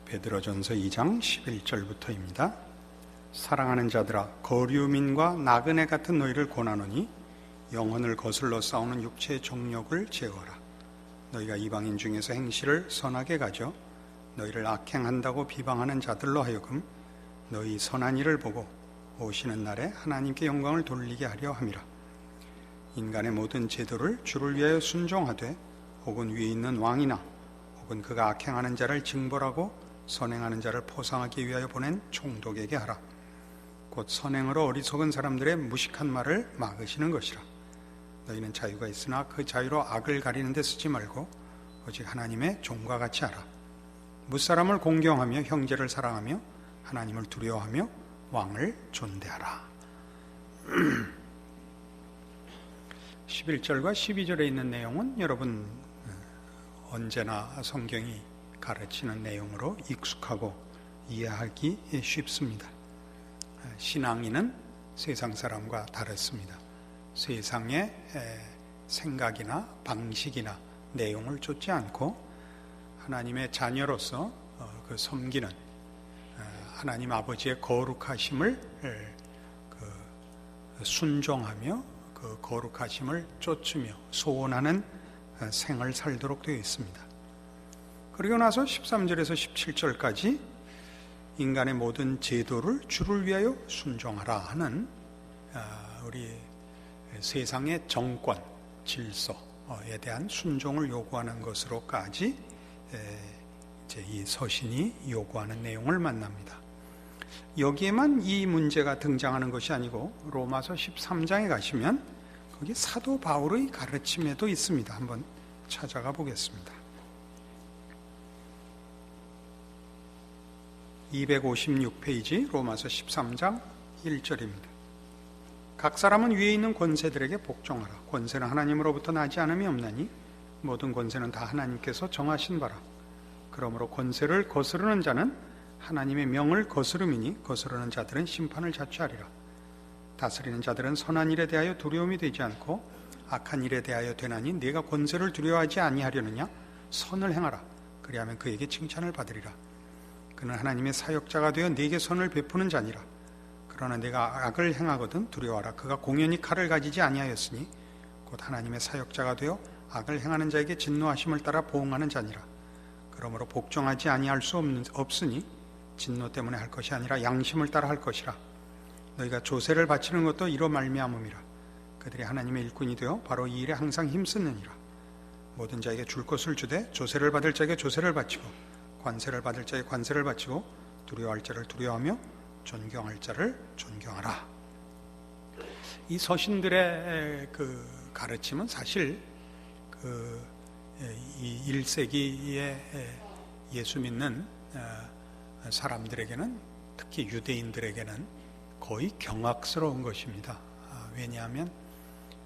베드로전서 2장 11절부터입니다. 사랑하는 자들아, 거류민과 나그네 같은 너희를 권하노니 영혼을 거슬러 싸우는 육체의 정욕을 제어하라. 너희가 이방인 중에서 행실을 선하게 가져 너희를 악행한다고 비방하는 자들로 하여금 너희 선한 일을 보고 오시는 날에 하나님께 영광을 돌리게 하려 함이라. 인간의 모든 제도를 주를 위하여 순종하되 혹은 위에 있는 왕이나 혹은 그가 악행하는 자를 징벌하고 선행하는 자를 포상하기 위하여 보낸 총독에게 하라. 곧 선행으로 어리석은 사람들의 무식한 말을 막으시는 것이라. 너희는 자유가 있으나 그 자유로 악을 가리는 데 쓰지 말고 오직 하나님의 종과 같이 하라. 무사람을 공경하며 형제를 사랑하며 하나님을 두려워하며 왕을 존대하라. 11절과 12절에 있는 내용은 여러분 언제나 성경이 가르치는 내용으로 익숙하고 이해하기 쉽습니다. 신앙인은 세상 사람과 다릅니다. 세상의 생각이나 방식이나 내용을 쫓지 않고 하나님의 자녀로서 그 섬기는 하나님 아버지의 거룩하심을 순종하며 그 거룩하심을 쫓으며 소원하는 생을 살도록 되어 있습니다. 그리고 나서 13절에서 17절까지 인간의 모든 제도를 주를 위하여 순종하라 하는 우리 세상의 정권, 질서에 대한 순종을 요구하는 것으로까지 이제 이 서신이 요구하는 내용을 만납니다. 여기에만 이 문제가 등장하는 것이 아니고 로마서 13장에 가시면 거기 사도 바울의 가르침에도 있습니다. 한번 찾아가 보겠습니다. 256페이지 로마서 13장 1절입니다. 각 사람은 위에 있는 권세들에게 복종하라. 권세는 하나님으로부터 나지 않음이 없나니 모든 권세는 다 하나님께서 정하신 바라. 그러므로 권세를 거스르는 자는 하나님의 명을 거스름이니 거스르는 자들은 심판을 자취하리라. 다스리는 자들은 선한 일에 대하여 두려움이 되지 않고 악한 일에 대하여 되나니 네가 권세를 두려워하지 아니하려느냐? 선을 행하라. 그리하면 그에게 칭찬을 받으리라. 그는 하나님의 사역자가 되어 네게 선을 베푸는 자니라. 그러나 네가 악을 행하거든 두려워하라. 그가 공연히 칼을 가지지 아니하였으니 곧 하나님의 사역자가 되어 악을 행하는 자에게 진노하심을 따라 보응하는 자니라. 그러므로 복종하지 아니할 수 없으니 진노 때문에 할 것이 아니라 양심을 따라 할 것이라. 너희가 조세를 바치는 것도 이로 말미암음이라. 그들이 하나님의 일꾼이 되어 바로 이 일에 항상 힘쓰느니라. 모든 자에게 줄 것을 주되 조세를 받을 자에게 조세를 바치고 관세를 받을 자에게 관세를 바치고 두려워할 자를 두려워하며 존경할 자를 존경하라. 이 서신들의 그 가르침은 사실 이 1세기에 예수 믿는 사람들에게는 특히 유대인들에게는 거의 경악스러운 것입니다. 왜냐하면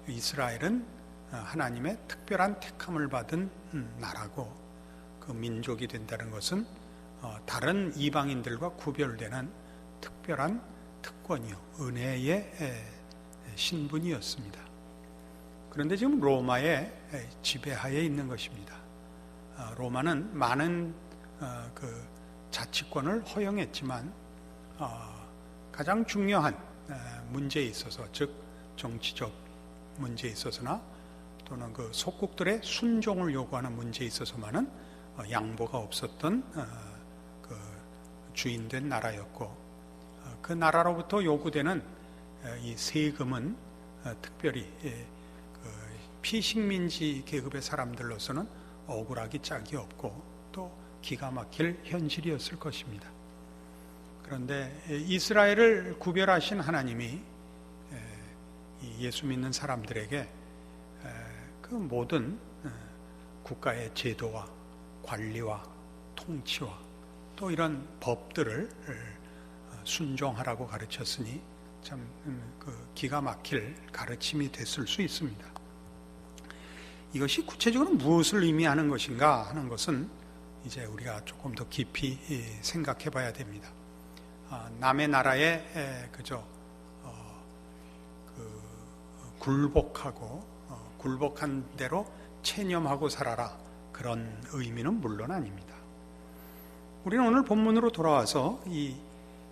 이스라엘은 하나님의 특별한 택함을 받은 나라고 그 민족이 된다는 것은 다른 이방인들과 구별되는 특별한 특권이요 은혜의 신분이었습니다. 그런데 지금 로마의 지배하에 있는 것입니다. 로마는 많은 그 자치권을 허용했지만 가장 중요한 문제에 있어서, 즉 정치적 문제에 있어서나 또는 그 속국들의 순종을 요구하는 문제에 있어서만은 양보가 없었던 그 주인된 나라였고, 그 나라로부터 요구되는 이 세금은 특별히 그 피식민지 계급의 사람들로서는 억울하기 짝이 없고 또 기가 막힐 현실이었을 것입니다. 그런데 이스라엘을 구별하신 하나님이 예수 믿는 사람들에게 그 모든 국가의 제도와 관리와 통치와 또 이런 법들을 순종하라고 가르쳤으니 참 그 기가 막힐 가르침이 됐을 수 있습니다. 이것이 구체적으로 무엇을 의미하는 것인가 하는 것은 이제 우리가 조금 더 깊이 생각해 봐야 됩니다. 남의 나라에 그저 굴복하고 굴복한 대로 체념하고 살아라, 그런 의미는 물론 아닙니다. 우리는 오늘 본문으로 돌아와서 이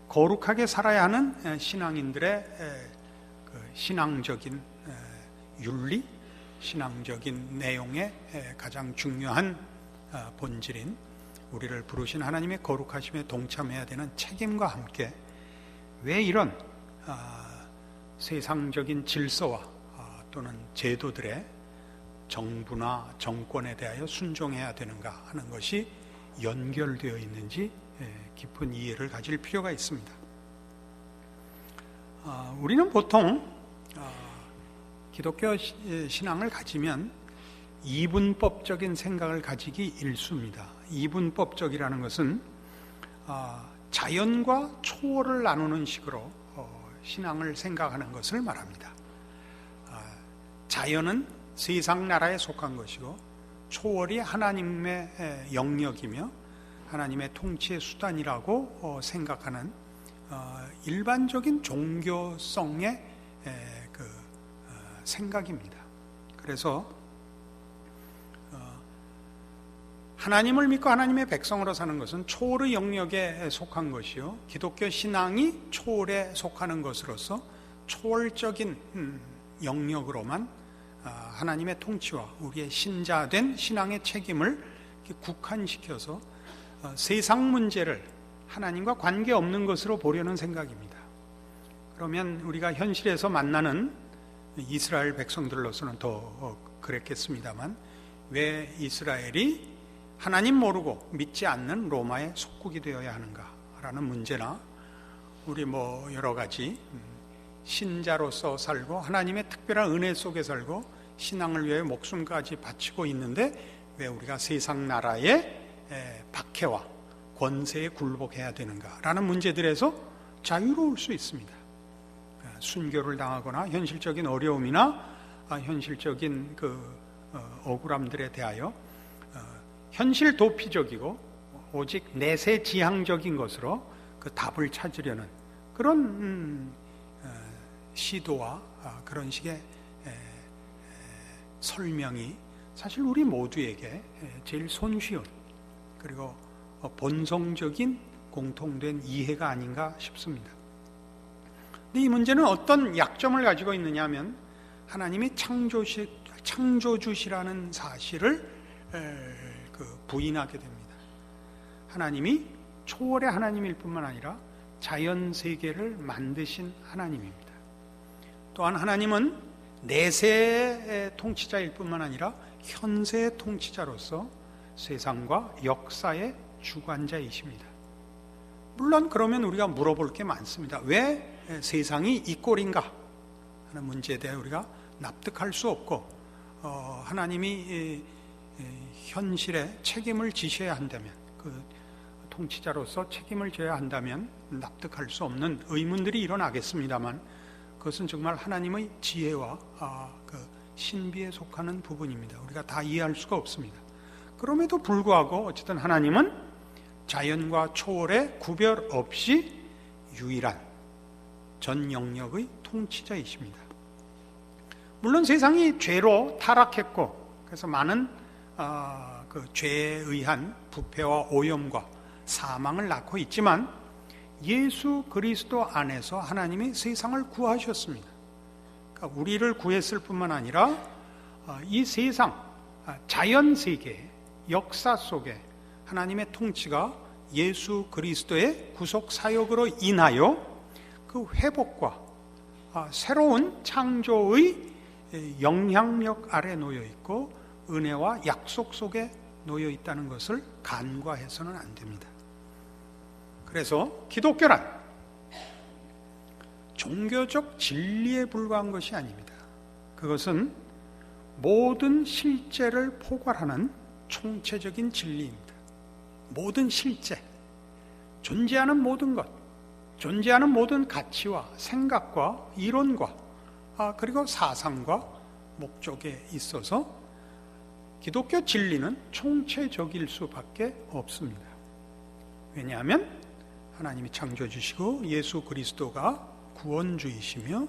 거룩하게 살아야 하는 신앙인들의 신앙적인 윤리, 신앙적인 내용의 가장 중요한 본질인 우리를 부르신 하나님의 거룩하심에 동참해야 되는 책임과 함께 왜 이런 세상적인 질서와 또는 제도들의 정부나 정권에 대하여 순종해야 되는가 하는 것이 연결되어 있는지 깊은 이해를 가질 필요가 있습니다. 우리는 보통 기독교 신앙을 가지면 이분법적인 생각을 가지기 일쑤입니다. 이분법적이라는 것은 자연과 초월을 나누는 식으로 신앙을 생각하는 것을 말합니다. 자연은 세상 나라에 속한 것이고 초월이 하나님의 영역이며 하나님의 통치의 수단이라고 생각하는 일반적인 종교성의 생각입니다. 그래서 하나님을 믿고 하나님의 백성으로 사는 것은 초월의 영역에 속한 것이요, 기독교 신앙이 초월에 속하는 것으로서 초월적인 영역으로만 하나님의 통치와 우리의 신자된 신앙의 책임을 국한시켜서 세상 문제를 하나님과 관계없는 것으로 보려는 생각입니다. 그러면 우리가 현실에서 만나는 이스라엘 백성들로서는 더 그랬겠습니다만, 왜 이스라엘이 하나님 모르고 믿지 않는 로마의 속국이 되어야 하는가라는 문제나, 우리 여러 가지 신자로서 살고 하나님의 특별한 은혜 속에 살고 신앙을 위해 목숨까지 바치고 있는데 왜 우리가 세상 나라의 박해와 권세에 굴복해야 되는가라는 문제들에서 자유로울 수 있습니다. 순교를 당하거나 현실적인 어려움이나 현실적인 억울함들에 대하여 현실 도피적이고 오직 내세지향적인 것으로 그 답을 찾으려는 그런 시도와 그런 식의 설명이 사실 우리 모두에게 제일 손쉬운 그리고 본성적인 공통된 이해가 아닌가 싶습니다. 근데 이 문제는 어떤 약점을 가지고 있느냐 하면 하나님이 창조주시라는 사실을 부인하게 됩니다. 하나님이 초월의 하나님일 뿐만 아니라 자연 세계를 만드신 하나님입니다. 또한 하나님은 내세의 통치자일 뿐만 아니라 현세의 통치자로서 세상과 역사의 주관자이십니다. 물론 그러면 우리가 물어볼 게 많습니다. 왜 세상이 이 꼴인가 하는 문제에 대해 우리가 납득할 수 없고 하나님이 현실에 책임을 지셔야 한다면, 그 통치자로서 책임을 져야 한다면 납득할 수 없는 의문들이 일어나겠습니다만, 그것은 정말 하나님의 지혜와 신비에 속하는 부분입니다. 우리가 다 이해할 수가 없습니다. 그럼에도 불구하고 어쨌든 하나님은 자연과 초월의 구별 없이 유일한 전 영역의 통치자이십니다. 물론 세상이 죄로 타락했고 그래서 많은 죄에 의한 부패와 오염과 사망을 낳고 있지만 예수 그리스도 안에서 하나님이 세상을 구하셨습니다. 그러니까 우리를 구했을 뿐만 아니라 이 세상, 자연 세계, 역사 속에 하나님의 통치가 예수 그리스도의 구속 사역으로 인하여 그 회복과 새로운 창조의 영향력 아래 놓여 있고 은혜와 약속 속에 놓여 있다는 것을 간과해서는 안 됩니다. 그래서 기독교란 종교적 진리에 불과한 것이 아닙니다. 그것은 모든 실제를 포괄하는 총체적인 진리입니다. 모든 실제, 존재하는 모든 것, 존재하는 모든 가치와 생각과 이론과 그리고 사상과 목적에 있어서 기독교 진리는 총체적일 수밖에 없습니다. 왜냐하면 하나님이 창조주시고 예수 그리스도가 구원주이시며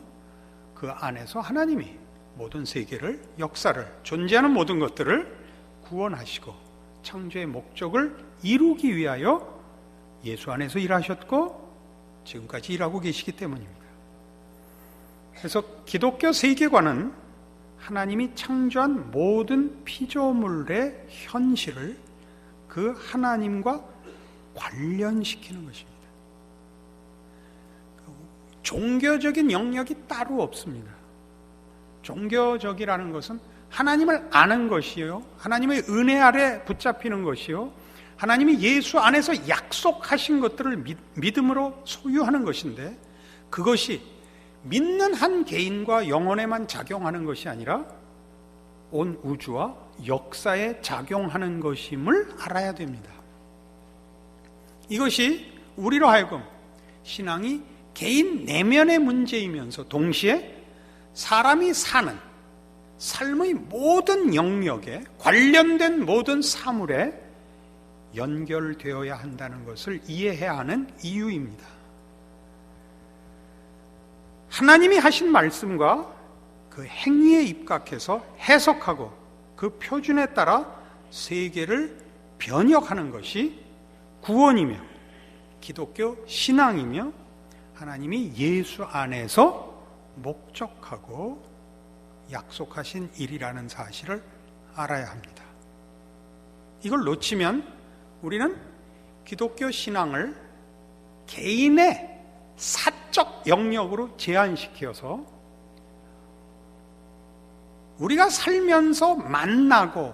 그 안에서 하나님이 모든 세계를, 역사를, 존재하는 모든 것들을 구원하시고 창조의 목적을 이루기 위하여 예수 안에서 일하셨고 지금까지 일하고 계시기 때문입니다. 그래서 기독교 세계관은 하나님이 창조한 모든 피조물의 현실을 그 하나님과 관련시키는 것입니다. 종교적인 영역이 따로 없습니다. 종교적이라는 것은 하나님을 아는 것이요, 하나님의 은혜 아래 붙잡히는 것이요, 하나님이 예수 안에서 약속하신 것들을 믿음으로 소유하는 것인데, 그것이 믿는 한 개인과 영혼에만 작용하는 것이 아니라 온 우주와 역사에 작용하는 것임을 알아야 됩니다. 이것이 우리로 하여금 신앙이 개인 내면의 문제이면서 동시에 사람이 사는 삶의 모든 영역에 관련된 모든 사물에 연결되어야 한다는 것을 이해해야 하는 이유입니다. 하나님이 하신 말씀과 그 행위에 입각해서 해석하고 그 표준에 따라 세계를 변혁하는 것이 구원이며 기독교 신앙이며 하나님이 예수 안에서 목적하고 약속하신 일이라는 사실을 알아야 합니다. 이걸 놓치면 우리는 기독교 신앙을 개인의 사적 영역으로 제한시켜서 우리가 살면서 만나고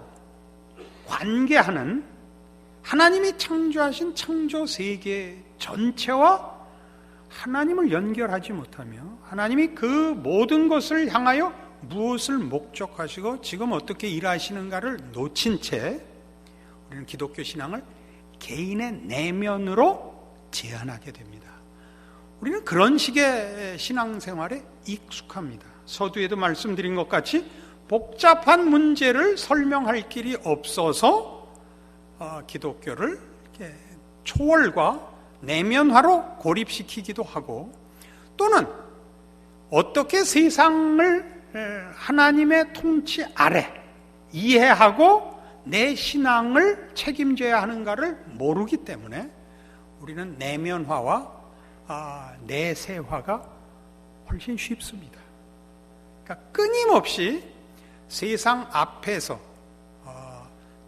관계하는 하나님이 창조하신 창조 세계 전체와 하나님을 연결하지 못하며 하나님이 그 모든 것을 향하여 무엇을 목적하시고 지금 어떻게 일하시는가를 놓친 채 우리는 기독교 신앙을 개인의 내면으로 제한하게 됩니다. 우리는 그런 식의 신앙생활에 익숙합니다. 서두에도 말씀드린 것 같이 복잡한 문제를 설명할 길이 없어서 기독교를 이렇게 초월과 내면화로 고립시키기도 하고, 또는 어떻게 세상을 하나님의 통치 아래 이해하고 내 신앙을 책임져야 하는가를 모르기 때문에 우리는 내면화와 내세화가 훨씬 쉽습니다. 그러니까 끊임없이 세상 앞에서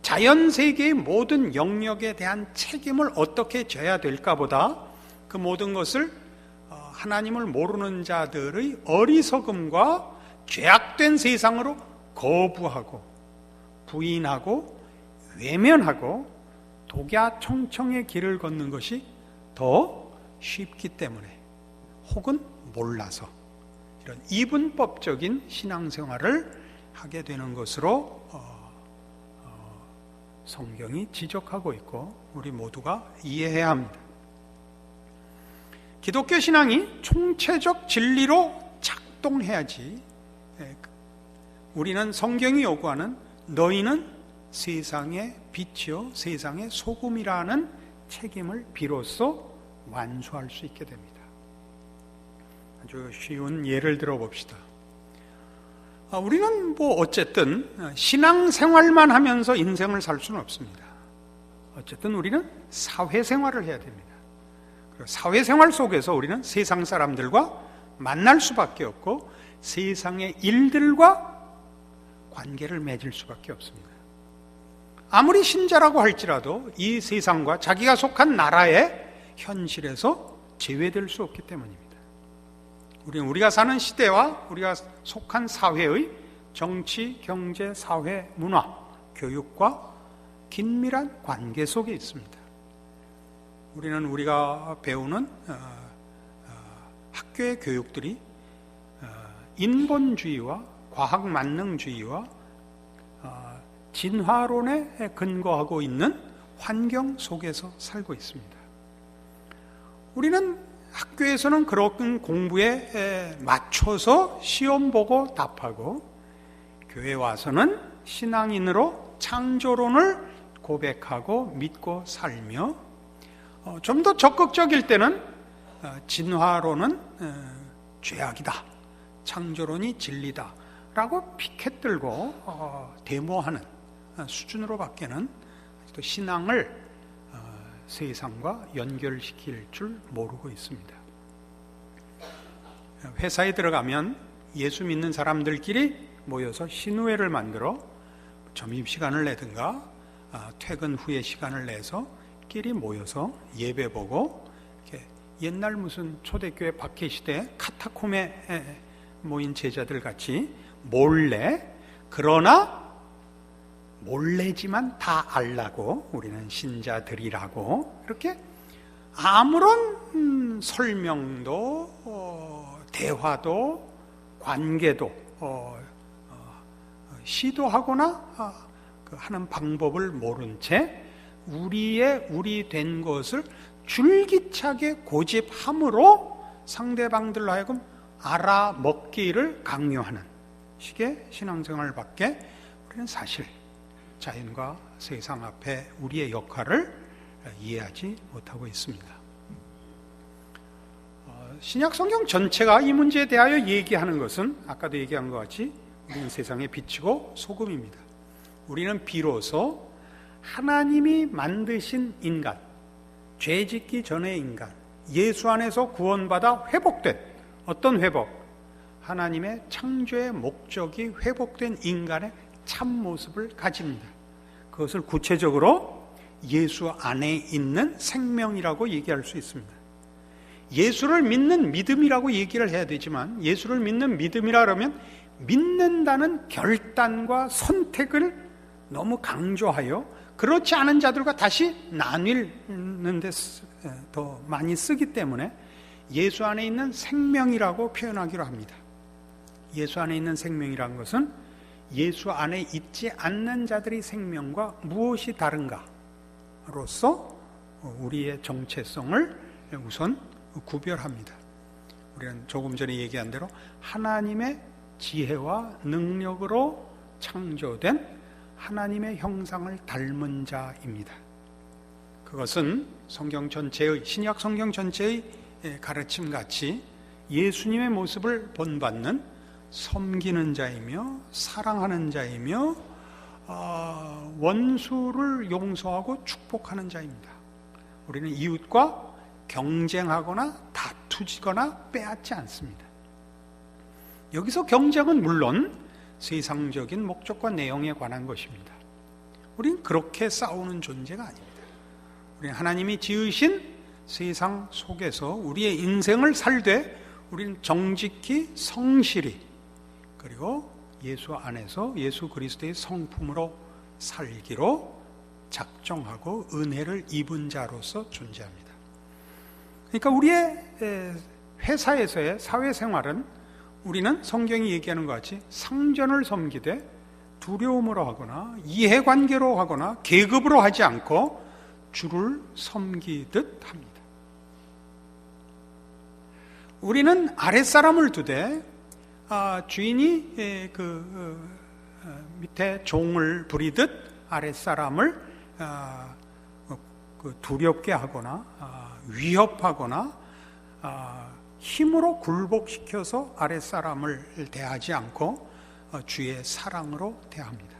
자연세계의 모든 영역에 대한 책임을 어떻게 져야 될까 보다 그 모든 것을 하나님을 모르는 자들의 어리석음과 죄악된 세상으로 거부하고 부인하고 외면하고 독야청청의 길을 걷는 것이 더 쉽기 때문에, 혹은 몰라서 이런 이분법적인 신앙생활을 하게 되는 것으로 성경이 지적하고 있고 우리 모두가 이해해야 합니다. 기독교 신앙이 총체적 진리로 작동해야지 우리는 성경이 요구하는 너희는 세상의 빛이요 세상의 소금이라는 책임을 비로소 완수할 수 있게 됩니다. 아주 쉬운 예를 들어봅시다. 우리는 어쨌든 신앙생활만 하면서 인생을 살 수는 없습니다. 어쨌든 우리는 사회생활을 해야 됩니다. 사회생활 속에서 우리는 세상 사람들과 만날 수밖에 없고 세상의 일들과 관계를 맺을 수밖에 없습니다. 아무리 신자라고 할지라도 이 세상과 자기가 속한 나라의 현실에서 제외될 수 없기 때문입니다. 우리가 사는 시대와 우리가 속한 사회의 정치, 경제, 사회, 문화, 교육과 긴밀한 관계 속에 있습니다. 우리는 우리가 배우는 학교의 교육들이 인본주의와 과학만능주의와 진화론에 근거하고 있는 환경 속에서 살고 있습니다. 우리는 학교에서는 그런 공부에 맞춰서 시험 보고 답하고, 교회 와서는 신앙인으로 창조론을 고백하고 믿고 살며, 좀 더 적극적일 때는 진화론은 죄악이다, 창조론이 진리다 라고 피켓 들고 데모하는 수준으로밖에는 또 신앙을 세상과 연결시킬 줄 모르고 있습니다. 회사에 들어가면 예수 믿는 사람들끼리 모여서 신우회를 만들어 점심시간을 내든가 퇴근 후에 시간을 내서 끼리 모여서 예배 보고, 이렇게 옛날 무슨 초대교회 박해시대 카타콤에 모인 제자들 같이 몰래, 그러나 몰래지만 다 알라고, 우리는 신자들이라고, 이렇게 아무런 설명도 대화도 관계도 시도하거나 하는 방법을 모른 채 우리 된 것을 줄기차게 고집함으로 상대방들로 하여금 알아먹기를 강요하는 식의 신앙생활밖에 우리는 사실 자연과 세상 앞에 우리의 역할을 이해하지 못하고 있습니다. 신약 성경 전체가 이 문제에 대하여 얘기하는 것은 아까도 얘기한 것 같이 우리는 세상의 빛이고 소금입니다. 우리는 비로소 하나님이 만드신 인간, 죄짓기 전의 인간, 예수 안에서 구원받아 회복된, 어떤 회복? 하나님의 창조의 목적이 회복된 인간의 참모습을 가집니다. 그것을 구체적으로 예수 안에 있는 생명이라고 얘기할 수 있습니다. 예수를 믿는 믿음이라고 얘기를 해야 되지만, 예수를 믿는 믿음이라 그러면 믿는다는 결단과 선택을 너무 강조하여 그렇지 않은 자들과 다시 나뉘는 데 더 많이 쓰기 때문에 예수 안에 있는 생명이라고 표현하기로 합니다. 예수 안에 있는 생명이라는 것은 예수 안에 있지 않는 자들의 생명과 무엇이 다른가로서 우리의 정체성을 우선 구별합니다. 우리는 조금 전에 얘기한 대로 하나님의 지혜와 능력으로 창조된 하나님의 형상을 닮은 자입니다. 그것은 성경 전체의, 신약 성경 전체의 가르침같이 예수님의 모습을 본받는 섬기는 자이며 사랑하는 자이며 원수를 용서하고 축복하는 자입니다. 우리는 이웃과 경쟁하거나 다투지거나 빼앗지 않습니다. 여기서 경쟁은 물론 세상적인 목적과 내용에 관한 것입니다. 우리는 그렇게 싸우는 존재가 아닙니다. 우리는 하나님이 지으신 세상 속에서 우리의 인생을 살되 우리는 정직히 성실히, 그리고 예수 안에서 예수 그리스도의 성품으로 살기로 작정하고 은혜를 입은 자로서 존재합니다. 그러니까 우리의 회사에서의 사회생활은 우리는 성경이 얘기하는 것 같이 상전을 섬기되 두려움으로 하거나 이해관계로 하거나 계급으로 하지 않고 주를 섬기듯 합니다. 우리는 아랫사람을 두되 주인이 밑에 종을 부리듯 아랫사람을 두렵게 하거나 위협하거나 힘으로 굴복시켜서 아랫사람을 대하지 않고 주의 사랑으로 대합니다.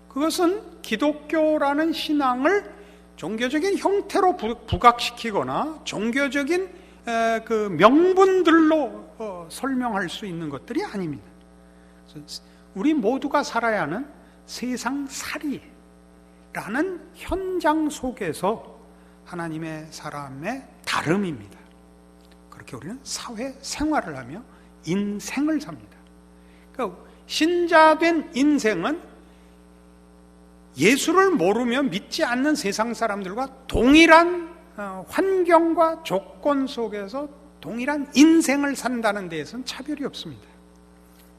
그것은 기독교라는 신앙을 종교적인 형태로 부각시키거나 종교적인 그 명분들로 설명할 수 있는 것들이 아닙니다. 우리 모두가 살아야 하는 세상살이라는 현장 속에서 하나님의 사람의 다름입니다. 그렇게 우리는 사회생활을 하며 인생을 삽니다. 그러니까 신자된 인생은 예수를 모르며 믿지 않는 세상 사람들과 동일한 환경과 조건 속에서 동일한 인생을 산다는 데에서는 차별이 없습니다.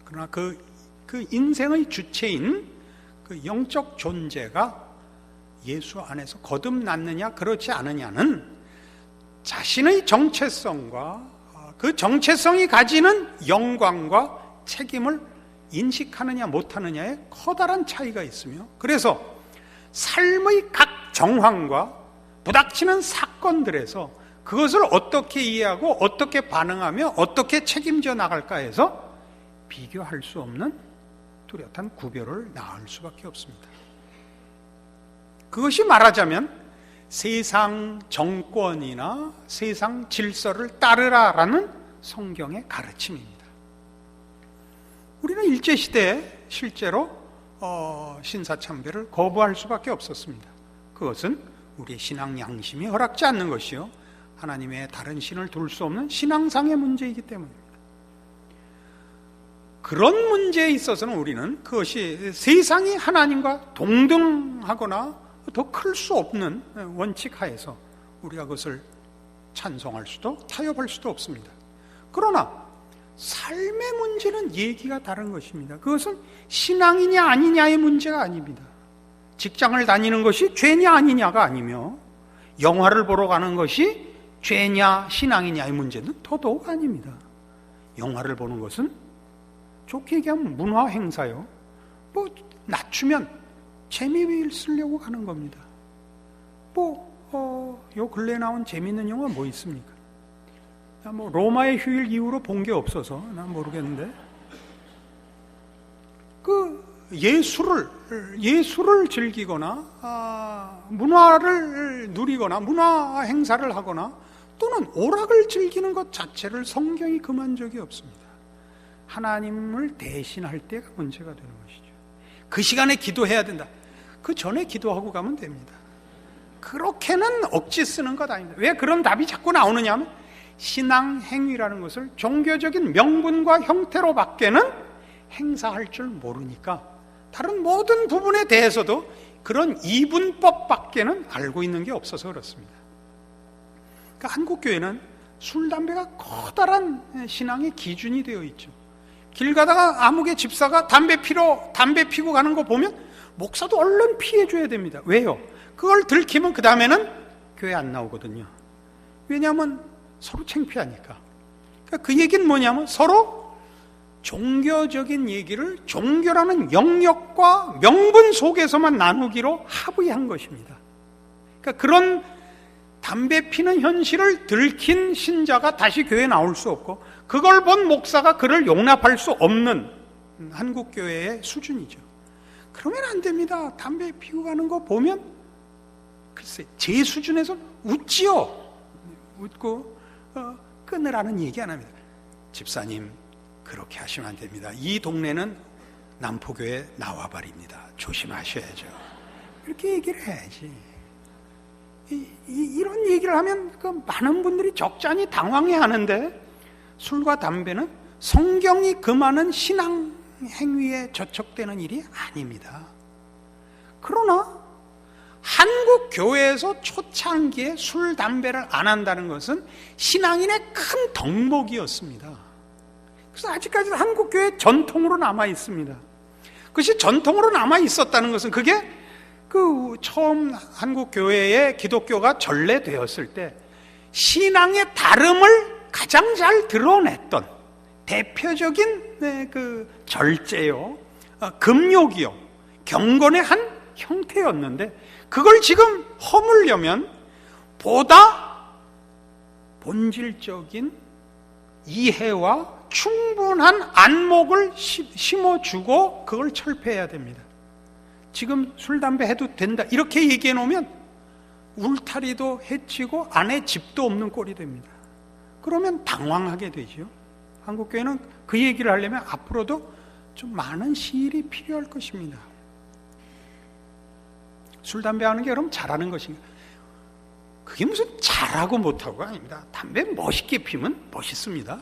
그러나 그 인생의 주체인 그 영적 존재가 예수 안에서 거듭났느냐 그렇지 않느냐는 자신의 정체성과 그 정체성이 가지는 영광과 책임을 인식하느냐 못하느냐에 커다란 차이가 있으며, 그래서 삶의 각 정황과 부닥치는 사건들에서 그것을 어떻게 이해하고 어떻게 반응하며 어떻게 책임져 나갈까 해서 비교할 수 없는 뚜렷한 구별을 낳을 수밖에 없습니다. 그것이 말하자면 세상 정권이나 세상 질서를 따르라라는 성경의 가르침입니다. 우리는 일제시대에 실제로 신사참배를 거부할 수밖에 없었습니다. 그것은 우리의 신앙 양심이 허락지 않는 것이요, 하나님의 다른 신을 둘 수 없는 신앙상의 문제이기 때문입니다. 그런 문제에 있어서는 우리는 그것이 세상이 하나님과 동등하거나 더 클 수 없는 원칙 하에서 우리가 그것을 찬송할 수도 타협할 수도 없습니다. 그러나 삶의 문제는 얘기가 다른 것입니다. 그것은 신앙이냐 아니냐의 문제가 아닙니다. 직장을 다니는 것이 죄냐 아니냐가 아니며, 영화를 보러 가는 것이 죄냐 신앙이냐의 문제는 더더욱 아닙니다. 영화를 보는 것은 좋게 얘기하면 문화 행사요. 낮추면 재미있으려고 가는 겁니다. 요 근래에 나온 재미있는 영화 뭐 있습니까? 로마의 휴일 이후로 본 게 없어서 난 모르겠는데, 예술을 즐기거나 문화를 누리거나 문화 행사를 하거나 또는 오락을 즐기는 것 자체를 성경이 금한 적이 없습니다. 하나님을 대신할 때가 문제가 되는 것이죠. 그 시간에 기도해야 된다. 그 전에 기도하고 가면 됩니다. 그렇게는 억지 쓰는 것 아닙니다. 왜 그런 답이 자꾸 나오느냐 하면, 신앙 행위라는 것을 종교적인 명분과 형태로 밖에는 행사할 줄 모르니까 다른 모든 부분에 대해서도 그런 이분법 밖에는 알고 있는 게 없어서 그렇습니다. 그러니까 한국 교회는 술, 담배가 커다란 신앙의 기준이 되어 있죠. 길 가다가 아무개 집사가 담배 피고 가는 거 보면 목사도 얼른 피해줘야 됩니다. 왜요? 그걸 들키면 그 다음에는 교회 안 나오거든요. 왜냐하면 서로 창피하니까. 그러니까 그 얘기는 뭐냐면, 서로 종교적인 얘기를 종교라는 영역과 명분 속에서만 나누기로 합의한 것입니다. 그러니까 그런 담배 피는 현실을 들킨 신자가 다시 교회에 나올 수 없고, 그걸 본 목사가 그를 용납할 수 없는 한국 교회의 수준이죠. 그러면 안 됩니다. 담배 피고 가는 거 보면 글쎄 제 수준에서 웃지요. 웃고 끊으라는 얘기 안 합니다. 집사님, 그렇게 하시면 안 됩니다. 이 동네는 남포교회 나와버립니다. 조심하셔야죠. 이렇게 얘기를 해야지. 이런 얘기를 하면 많은 분들이 적잖이 당황해하는데, 술과 담배는 성경이 금하는 신앙 행위에 저촉되는 일이 아닙니다. 그러나 한국 교회에서 초창기에 술, 담배를 안 한다는 것은 신앙인의 큰 덕목이었습니다. 그래서 아직까지도 한국 교회 전통으로 남아 있습니다. 그것이 전통으로 남아 있었다는 것은, 그게 처음 한국 교회에 기독교가 전래되었을 때 신앙의 다름을 가장 잘 드러냈던 대표적인 절제요, 금욕이요, 경건의 한 형태였는데, 그걸 지금 허물려면 보다 본질적인 이해와 충분한 안목을 심어주고 그걸 철폐해야 됩니다. 지금 술, 담배 해도 된다 이렇게 얘기해 놓으면 울타리도 해치고 안에 집도 없는 꼴이 됩니다. 그러면 당황하게 되죠. 한국교회는 그 얘기를 하려면 앞으로도 좀 많은 시일이 필요할 것입니다. 술, 담배 하는 게 그럼 잘하는 것인가? 그게 무슨 잘하고 못하고가 아닙니다. 담배 멋있게 피면 멋있습니다.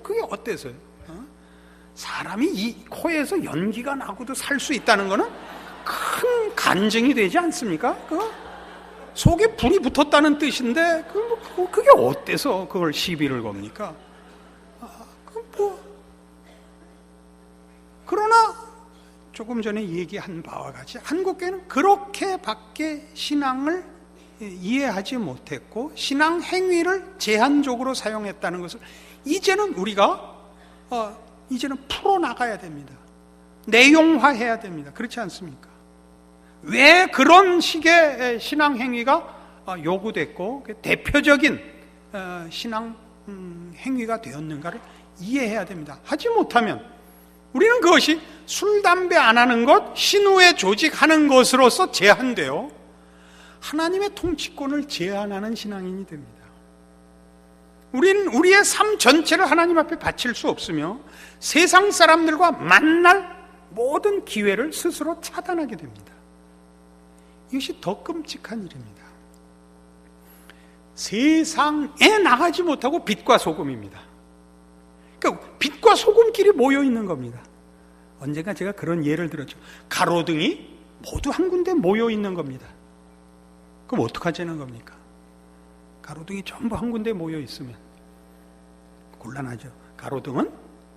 그게 어때서요? 사람이 이 코에서 연기가 나고도 살 수 있다는 거는 큰 간증이 되지 않습니까? 속에 불이 붙었다는 뜻인데 그게 어때서 그걸 시비를 겁니까? 그러나 조금 전에 얘기한 바와 같이 한국교회는 그렇게밖에 신앙을 이해하지 못했고 신앙 행위를 제한적으로 사용했다는 것을 이제는 우리가 이제는 풀어나가야 됩니다. 내용화해야 됩니다. 그렇지 않습니까? 왜 그런 식의 신앙 행위가 요구됐고 대표적인 신앙 행위가 되었는가를 이해해야 됩니다. 하지 못하면 우리는 그것이 술, 담배 안 하는 것, 신우회 조직하는 것으로서 제한돼요. 하나님의 통치권을 제한하는 신앙인이 됩니다. 우리는 우리의 삶 전체를 하나님 앞에 바칠 수 없으며 세상 사람들과 만날 모든 기회를 스스로 차단하게 됩니다. 이것이 더 끔찍한 일입니다. 세상에 나가지 못하고 빛과 소금입니다. 그러니까 빛과 소금끼리 모여 있는 겁니다. 언젠가 제가 그런 예를 들었죠. 가로등이 모두 한 군데 모여 있는 겁니다. 그럼 어떡하자는 겁니까? 가로등이 전부 한 군데 모여 있으면 곤란하죠. 가로등은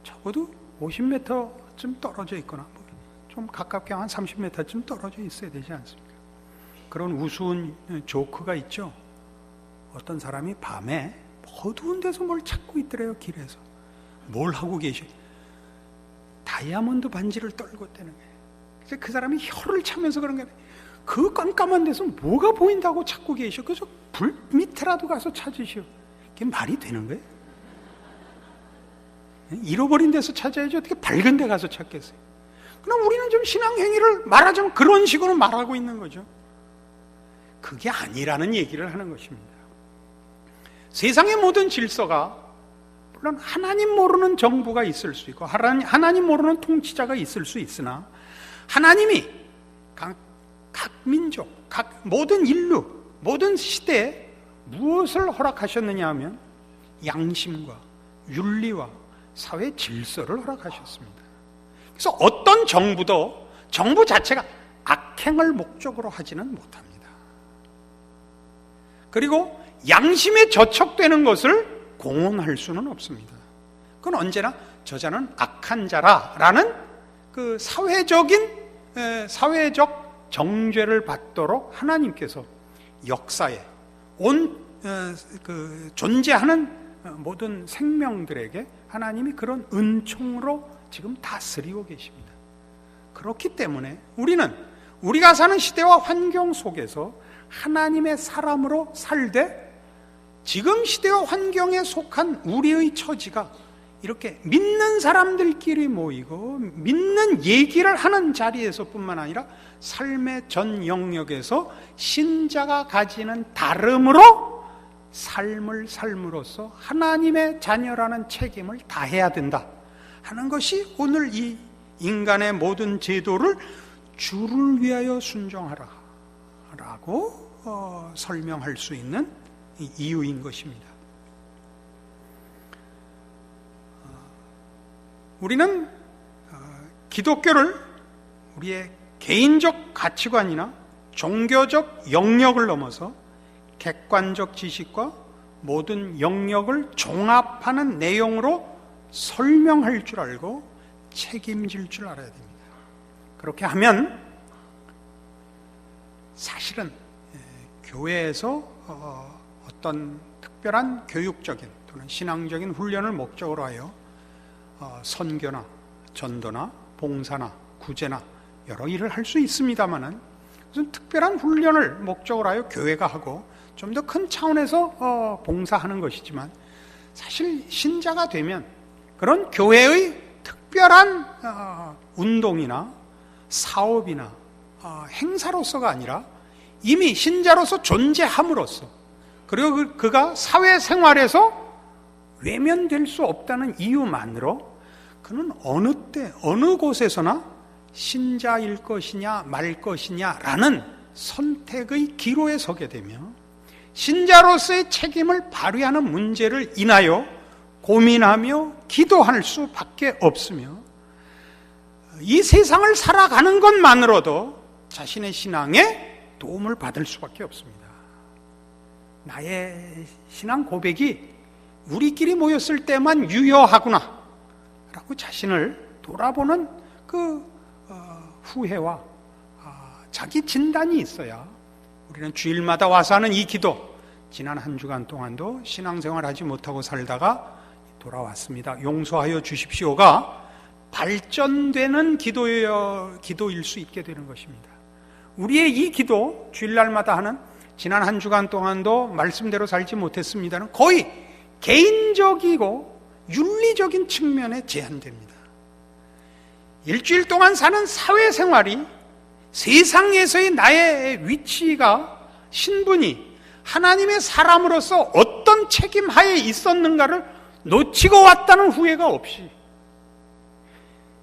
적어도 50m쯤 떨어져 있거나 좀 가깝게 한 30m쯤 떨어져 있어야 되지 않습니까? 그런 우스운 조크가 있죠. 어떤 사람이 밤에 어두운 데서 뭘 찾고 있더래요. 길에서 뭘 하고 계셔? 다이아몬드 반지를 떨고 있다는 거예요. 그래서 그 사람이 혀를 차면서 그런 거예요. 그 깜깜한 데서 뭐가 보인다고 찾고 계셔? 그래서 불 밑에라도 가서 찾으시오. 그게 말이 되는 거예요? 잃어버린 데서 찾아야지 어떻게 밝은 데 가서 찾겠어요? 그럼 우리는 좀 신앙 행위를 말하자면 그런 식으로 말하고 있는 거죠. 그게 아니라는 얘기를 하는 것입니다. 세상의 모든 질서가 물론 하나님 모르는 정부가 있을 수 있고 하나님 모르는 통치자가 있을 수 있으나 하나님이 각 민족, 모든 인류, 모든 시대에 무엇을 허락하셨느냐 하면 양심과 윤리와 사회 질서를 허락하셨습니다. 그래서 어떤 정부도 정부 자체가 악행을 목적으로 하지는 못합니다. 그리고 양심에 저촉되는 것을 공언할 수는 없습니다. 그건 언제나 저자는 악한 자라라는 그 사회적 정죄를 받도록 하나님께서 역사에 존재하는 모든 생명들에게 하나님이 그런 은총으로 지금 다스리고 계십니다. 그렇기 때문에 우리는 우리가 사는 시대와 환경 속에서 하나님의 사람으로 살되 지금 시대와 환경에 속한 우리의 처지가 이렇게 믿는 사람들끼리 모이고 믿는 얘기를 하는 자리에서뿐만 아니라 삶의 전 영역에서 신자가 가지는 다름으로 삶을 삶으로써 하나님의 자녀라는 책임을 다해야 된다 하는 것이 오늘 이 인간의 모든 제도를 주를 위하여 순종하라 라고 설명할 수 있는 이유인 것입니다. 우리는 기독교를 우리의 개인적 가치관이나 종교적 영역을 넘어서 객관적 지식과 모든 영역을 종합하는 내용으로 설명할 줄 알고 책임질 줄 알아야 됩니다. 그렇게 하면 사실은 교회에서 어떤 특별한 교육적인 또는 신앙적인 훈련을 목적으로 하여 선교나 전도나 봉사나 구제나 여러 일을 할 수 있습니다만은 무슨 특별한 훈련을 목적으로 하여 교회가 하고 좀 더 큰 차원에서 봉사하는 것이지만 사실 신자가 되면 그런 교회의 특별한 운동이나 사업이나 행사로서가 아니라 이미 신자로서 존재함으로써 그리고 그가 사회생활에서 외면될 수 없다는 이유만으로 그는 어느 때 어느 곳에서나 신자일 것이냐 말 것이냐라는 선택의 기로에 서게 되며 신자로서의 책임을 발휘하는 문제를 인하여 고민하며 기도할 수밖에 없으며 이 세상을 살아가는 것만으로도 자신의 신앙에 도움을 받을 수밖에 없습니다. 나의 신앙 고백이 우리끼리 모였을 때만 유효하구나 라고 자신을 돌아보는 그 후회와 자기 진단이 있어야 우리는 주일마다 와서 하는 이 기도, 지난 한 주간 동안도 신앙생활 하지 못하고 살다가 돌아왔습니다. 용서하여 주십시오가 발전되는 기도일 수 있게 되는 것입니다. 우리의 이 기도, 주일날마다 하는 지난 한 주간 동안도 말씀대로 살지 못했습니다는 거의 개인적이고 윤리적인 측면에 제한됩니다. 일주일 동안 사는 사회생활이 세상에서의 나의 위치가 신분이 하나님의 사람으로서 어떤 책임 하에 있었는가를 놓치고 왔다는 후회가 없이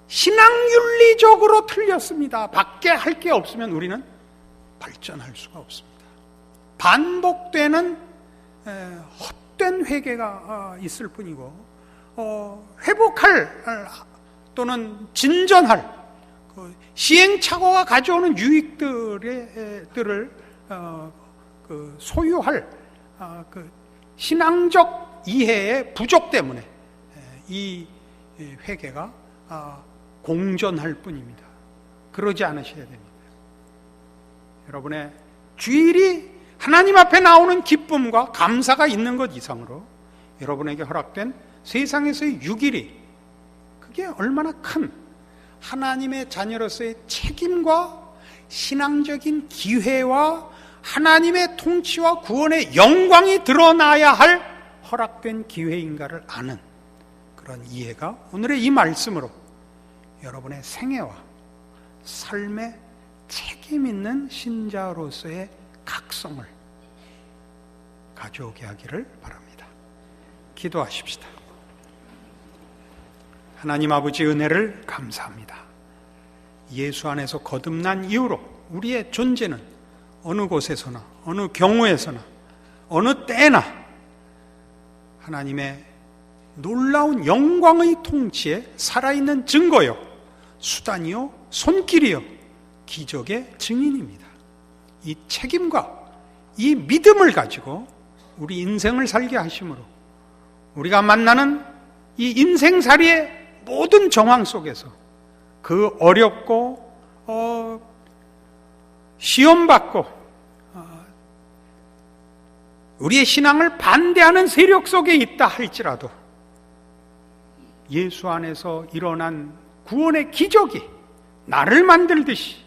신앙윤리적으로 틀렸습니다. 밖에 할 게 없으면 우리는 발전할 수가 없습니다. 반복되는 헛된 회개가 있을 뿐이고 회복할 또는 진전할 시행착오가 가져오는 유익들을 소유할 신앙적 이해의 부족 때문에 이 회개가 공전할 뿐입니다. 그러지 않으셔야 됩니다. 여러분의 주일이 하나님 앞에 나오는 기쁨과 감사가 있는 것 이상으로 여러분에게 허락된 세상에서의 6일이 그게 얼마나 큰 하나님의 자녀로서의 책임과 신앙적인 기회와 하나님의 통치와 구원의 영광이 드러나야 할 허락된 기회인가를 아는 그런 이해가 오늘의 이 말씀으로 여러분의 생애와 삶의 책임 있는 신자로서의 각성을 가져오게 하기를 바랍니다. 기도하십시다. 하나님 아버지 은혜를 감사합니다. 예수 안에서 거듭난 이후로 우리의 존재는 어느 곳에서나 어느 경우에서나 어느 때나 하나님의 놀라운 영광의 통치에 살아있는 증거요, 수단이요, 손길이요, 기적의 증인입니다. 이 책임과 이 믿음을 가지고 우리 인생을 살게 하심으로 우리가 만나는 이 인생살이의 모든 정황 속에서 그 어렵고 시험받고 우리의 신앙을 반대하는 세력 속에 있다 할지라도 예수 안에서 일어난 구원의 기적이 나를 만들듯이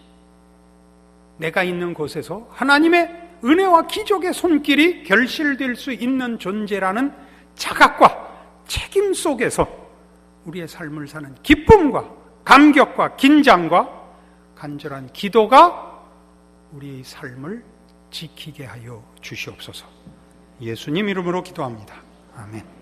내가 있는 곳에서 하나님의 은혜와 기적의 손길이 결실될 수 있는 존재라는 자각과 책임 속에서 우리의 삶을 사는 기쁨과 감격과 긴장과 간절한 기도가 우리의 삶을 지키게 하여 주시옵소서. 예수님 이름으로 기도합니다. 아멘.